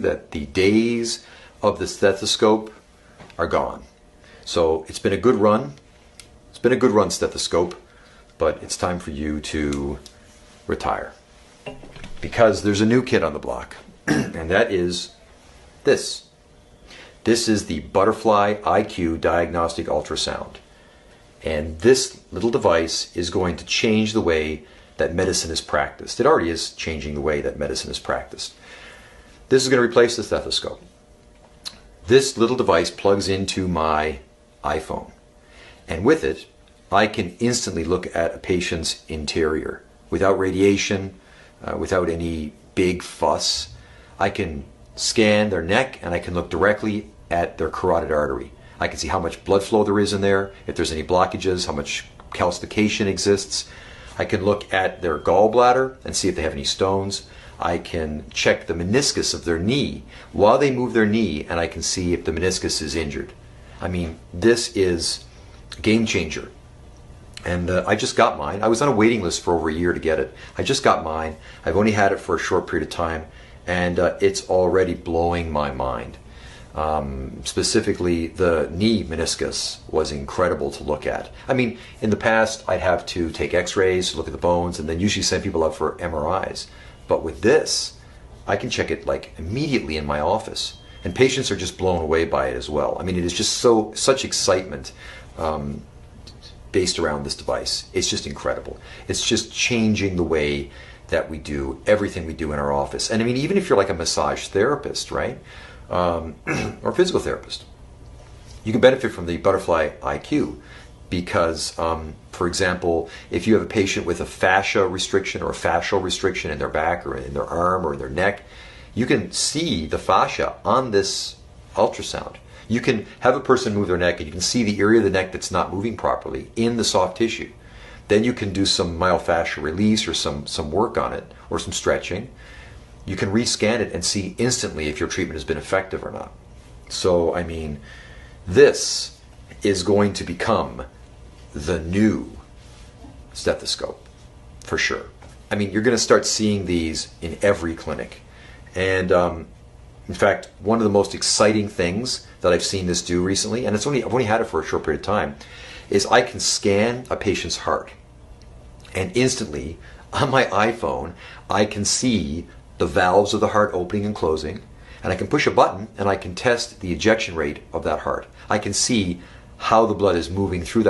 that the days of the stethoscope are gone. So it's been a good run. It's been a good run, Stethoscope, but it's time for you to retire. Because there's a new kid on the block, and that is this. This is the Butterfly IQ Diagnostic Ultrasound. And this little device is going to change the way that medicine is practiced. It already is changing the way that medicine is practiced. This is going to replace the stethoscope. This little device plugs into my iPhone. And with it, I can instantly look at a patient's interior without radiation, without any big fuss. I can scan their neck and I can look directly at their carotid artery. I can see how much blood flow there is in there, if there's any blockages, how much calcification exists. I can look at their gallbladder and see if they have any stones. I can check the meniscus of their knee while they move their knee, and I can see if the meniscus is injured. I mean, this is a game changer. And I just got mine. I was on a waiting list for over a year to get it. I just got mine. I've only had it for a short period of time, and it's already blowing my mind. Specifically, the knee meniscus was incredible to look at. I mean, in the past, I'd have to take x-rays, look at the bones, and then usually send people out for MRIs. But with this, I can check it like immediately in my office. And patients are just blown away by it as well. I mean, it is just such excitement based around this device. It's just incredible. It's just changing the way that we do everything we do in our office. And I mean, even if you're like a massage therapist, right? Or physical therapist, you can benefit from the Butterfly IQ because, for example, if you have a patient with a fascia restriction or a fascial restriction in their back or in their arm or in their neck, you can see the fascia on this ultrasound. You can have a person move their neck and you can see the area of the neck that's not moving properly in the soft tissue. Then you can do some myofascial release or some work on it or some stretching. You can rescan it and see instantly if your treatment has been effective or not. So, I mean, this is going to become the new stethoscope, for sure. I mean, you're going to start seeing these in every clinic. And in fact, one of the most exciting things that I've seen this do recently, and I've only had it for a short period of time, is I can scan a patient's heart. And instantly, on my iPhone, I can see the valves of the heart opening and closing, and I can push a button and I can test the ejection rate of that heart. I can see how the blood is moving through that